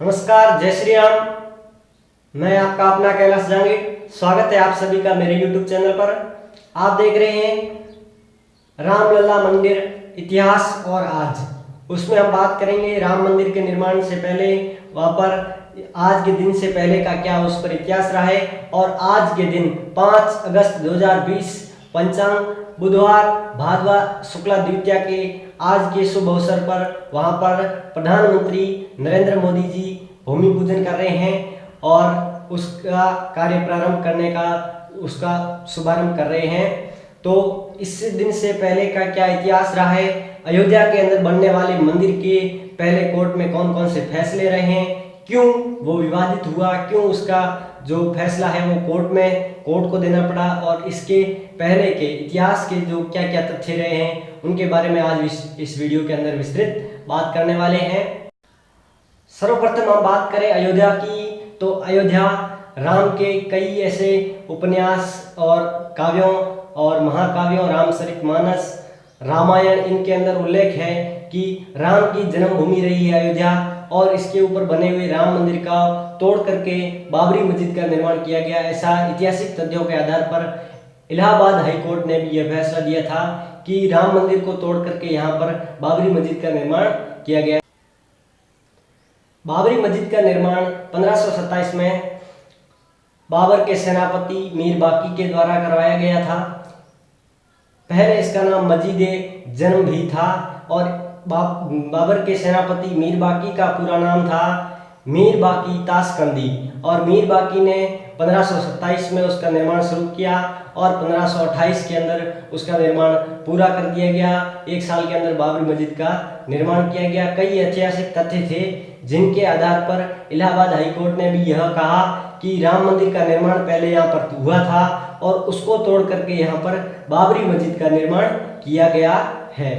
नमस्कार, जय श्री राम। मैं आपका अपना कैलाश जहांगीर। स्वागत है आप सभी का मेरे YouTube चैनल पर। आप देख रहे हैं रामलला मंदिर इतिहास और आज। उसमें हम बात करेंगे राम मंदिर के निर्माण से पहले वहाँ पर आज के दिन से पहले का क्या उस पर इतिहास रहा है, और आज के दिन 5 अगस्त 2020 पंचांग बुधवार भाद्रपद शुक्ला द्वितीया के आज के शुभ अवसर पर वहां पर प्रधानमंत्री नरेंद्र मोदी जी भूमि पूजन कर रहे हैं और उसका कार्य प्रारंभ करने का उसका शुभारंभ कर रहे हैं। तो इस दिन से पहले का क्या इतिहास रहा है, अयोध्या के अंदर बनने वाले मंदिर के पहले कोर्ट में कौन कौन से फैसले रहे हैं, क्यों वो विवादित हुआ, क्यों उसका जो फैसला है वो कोर्ट को देना पड़ा, और इसके पहले के इतिहास के जो क्या क्या तथ्य रहे हैं उनके बारे में आज इस वीडियो के अंदर विस्तृत बात करने वाले हैं। सर्वप्रथम हम बात करें अयोध्या की, तो अयोध्या राम के कई ऐसे उपन्यास और काव्यों और महाकाव्यों, रामचरितमानस, रामायण, इनके अंदर उल्लेख है कि राम की जन्मभूमि रही है अयोध्या, और इसके ऊपर बने हुए राम मंदिर का तोड़ करके बाबरी मस्जिद का निर्माण किया गया। ऐसा ऐतिहासिक तथ्यों के आधार पर इलाहाबाद हाई कोर्ट ने भी यह फैसला दिया था कि राम मंदिर को तोड़ करके यहाँ पर बाबरी मस्जिद का निर्माण किया गया। बाबरी मस्जिद का निर्माण 1527 में बाबर के सेनापति मीर बाकी के द्वारा करवाया गया था। पहले इसका नाम मस्जिद जन्म भी था, और बाबर के सेनापति मीर बाकी का पूरा नाम था मीर बाकी ताशकंदी, और मीर बाकी ने 1527 में उसका निर्माण शुरू किया और 1528 के अंदर उसका निर्माण पूरा कर दिया गया। 1 साल के अंदर बाबरी मस्जिद का निर्माण किया गया। कई ऐतिहासिक तथ्य थे जिनके आधार पर इलाहाबाद हाई कोर्ट ने भी यह कहा कि राम मंदिर का निर्माण पहले यहाँ पर हुआ था और उसको तोड़ करके यहाँ पर बाबरी मस्जिद का निर्माण किया गया है।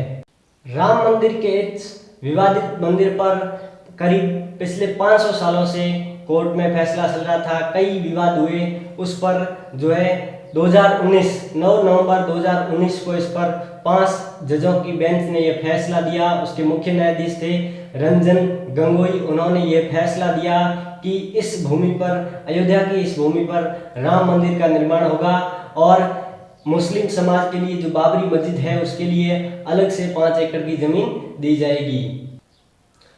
राम मंदिर के इस विवादित मंदिर पर करीब पिछले 500 सालों से कोर्ट में फैसला चल रहा था। कई विवाद हुए। उस पर जो है 9 नवंबर 2019 को इस पर 5 जजों की बेंच ने यह फैसला दिया। उसके मुख्य न्यायाधीश थे रंजन गोगोई। उन्होंने ये फैसला दिया कि इस भूमि पर, अयोध्या की इस भूमि पर राम मंदिर का निर्माण होगा, और मुस्लिम समाज के लिए जो बाबरी मस्जिद है उसके लिए अलग से 5 एकड़ की जमीन दी जाएगी।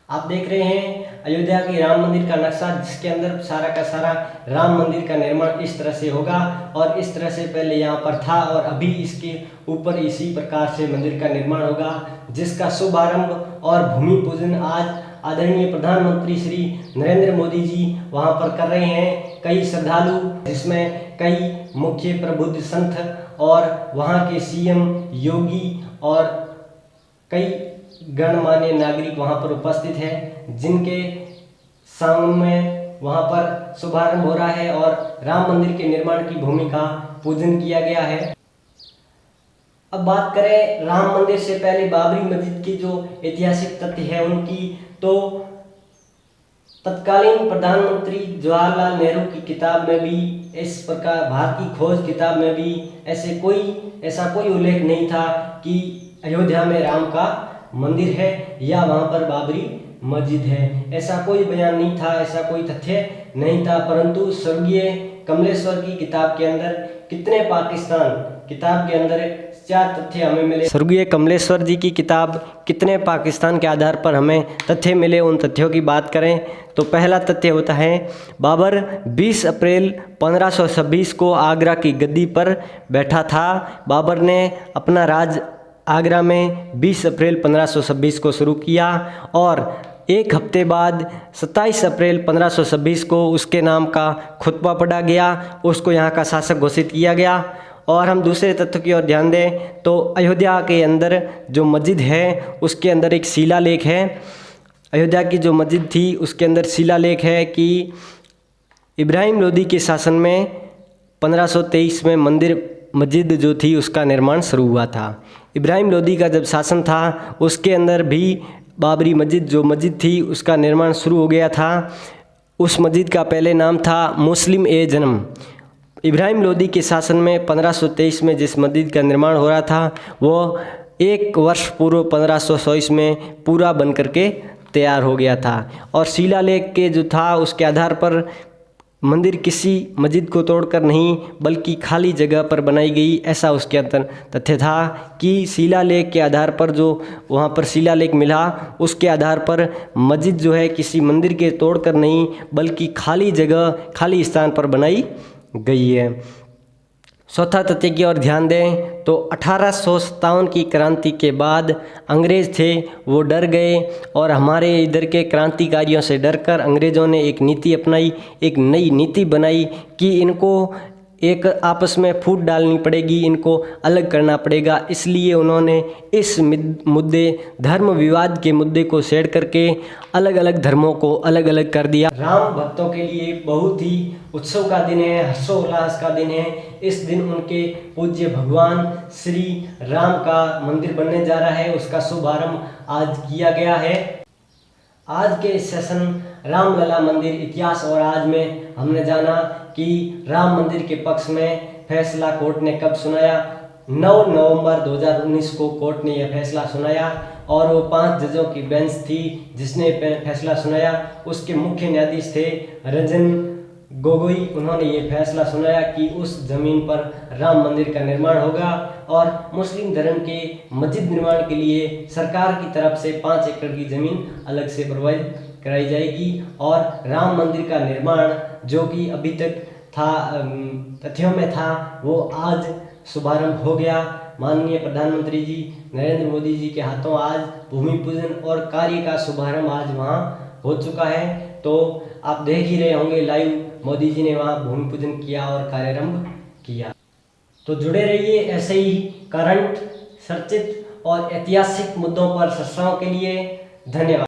आप देख रहे हैं अयोध्या के राम मंदिर का नक्शा, जिसके अंदर सारा का सारा राम मंदिर का निर्माण इस तरह से होगा, और इस तरह से पहले यहाँ पर था और अभी इसके ऊपर इसी प्रकार से मंदिर का निर्माण होगा, जिसका शुभारंभ और भूमि पूजन आज आदरणीय प्रधानमंत्री श्री नरेंद्र मोदी जी वहाँ पर कर रहे हैं। कई श्रद्धालु, जिसमें कई मुख्य प्रबुद्ध संत और वहाँ के सीएम योगी और कई गणमान्य नागरिक वहाँ पर उपस्थित हैं, जिनके सामने वहाँ पर शुभारंभ हो रहा है और राम मंदिर के निर्माण की भूमि का पूजन किया गया है। अब बात करें राम मंदिर से पहले बाबरी मस्जिद की जो ऐतिहासिक तथ्य है उनकी, तो तत्कालीन प्रधानमंत्री जवाहरलाल नेहरू की किताब में भी, इस प्रकार भारतीय खोज किताब में भी ऐसा कोई उल्लेख नहीं था कि अयोध्या में राम का मंदिर है या वहाँ पर बाबरी मस्जिद है। ऐसा कोई बयान नहीं था, ऐसा कोई तथ्य नहीं था। परंतु स्वर्गीय कमलेश्वर की किताब के अंदर कितने पाकिस्तान किताब के अंदर 4 तथ्य हमें मिले। स्वर्गीय कमलेश्वर जी की किताब कितने पाकिस्तान के आधार पर हमें तथ्य मिले, उन तथ्यों की बात करें तो पहला तथ्य होता है बाबर 20 अप्रैल 1526 को आगरा की गद्दी पर बैठा था। बाबर ने अपना राज आगरा में 20 अप्रैल 1526 को शुरू किया, और 1 हफ्ते बाद 27 अप्रैल 1526 को उसके नाम का खुतबा पढ़ा गया, उसको यहाँ का शासक घोषित किया गया। और हम दूसरे तथ्य की ओर ध्यान दें तो अयोध्या के अंदर जो मस्जिद है उसके अंदर एक शिलालेख है। अयोध्या की जो मस्जिद थी उसके अंदर शिलालेख है कि इब्राहिम लोदी के शासन में 1523 में मस्जिद जो थी उसका निर्माण शुरू हुआ था। इब्राहिम लोदी का जब शासन था उसके अंदर भी बाबरी मस्जिद जो मस्जिद थी उसका निर्माण शुरू हो गया था। उस मस्जिद का पहले नाम था मुस्लिम ए जन्म। इब्राहिम लोदी के शासन में 1523 में जिस मस्जिद का निर्माण हो रहा था वो 1 वर्ष पूर्व 1524 में पूरा बन करके तैयार हो गया था। और शिलालेख के जो था उसके आधार पर मंदिर किसी मस्जिद को तोड़कर नहीं बल्कि खाली जगह पर बनाई गई, ऐसा उसके अंदर तथ्य था कि शिलालेख के आधार पर जो वहाँ पर शिलालेख मिला उसके आधार पर मस्जिद जो है किसी मंदिर के तोड़कर नहीं बल्कि खाली जगह खाली स्थान पर बनाई गई है। चौथा तथ्य की ओर ध्यान दें तो 1857 की क्रांति के बाद अंग्रेज़ थे वो डर गए और हमारे इधर के क्रांतिकारियों से डरकर अंग्रेज़ों ने एक नीति अपनाई, एक नई नीति बनाई कि इनको एक आपस में फूट डालनी पड़ेगी, इनको अलग करना पड़ेगा। इसलिए उन्होंने इस मुद्दे धर्म विवाद के मुद्दे को छेड़ करके अलग अलग धर्मों को अलग अलग कर दिया। राम भक्तों के लिए बहुत ही उत्सव का दिन है, हर्षोल्लास का दिन है। इस दिन उनके पूज्य भगवान श्री राम का मंदिर बनने जा रहा है, उसका शुभारंभ आज किया गया है। आज के सेशन रामलला मंदिर इतिहास और आज में हमने जाना कि राम मंदिर के पक्ष में फैसला कोर्ट ने कब सुनाया। 9 नवंबर 2019 को कोर्ट ने यह फैसला सुनाया और वो 5 जजों की बेंच थी जिसने फैसला सुनाया। उसके मुख्य न्यायाधीश थे रंजन गोगोई। उन्होंने ये फैसला सुनाया कि उस जमीन पर राम मंदिर का निर्माण होगा और मुस्लिम धर्म के मस्जिद निर्माण के लिए सरकार की तरफ से 5 एकड़ की ज़मीन अलग से प्रोवाइड कराई जाएगी और राम मंदिर का निर्माण जो कि अभी तक था तथ्यों में था वो आज शुभारंभ हो गया। माननीय प्रधानमंत्री जी नरेंद्र मोदी जी के हाथों आज भूमि पूजन और कार्य का शुभारंभ आज वहाँ हो चुका है। तो आप देख ही रहे होंगे लाइव मोदी जी ने वहाँ भूमि पूजन किया और कार्यारंभ किया। तो जुड़े रहिए ऐसे ही करंट, चर्चित और ऐतिहासिक मुद्दों पर चर्चाओं के लिए। धन्यवाद।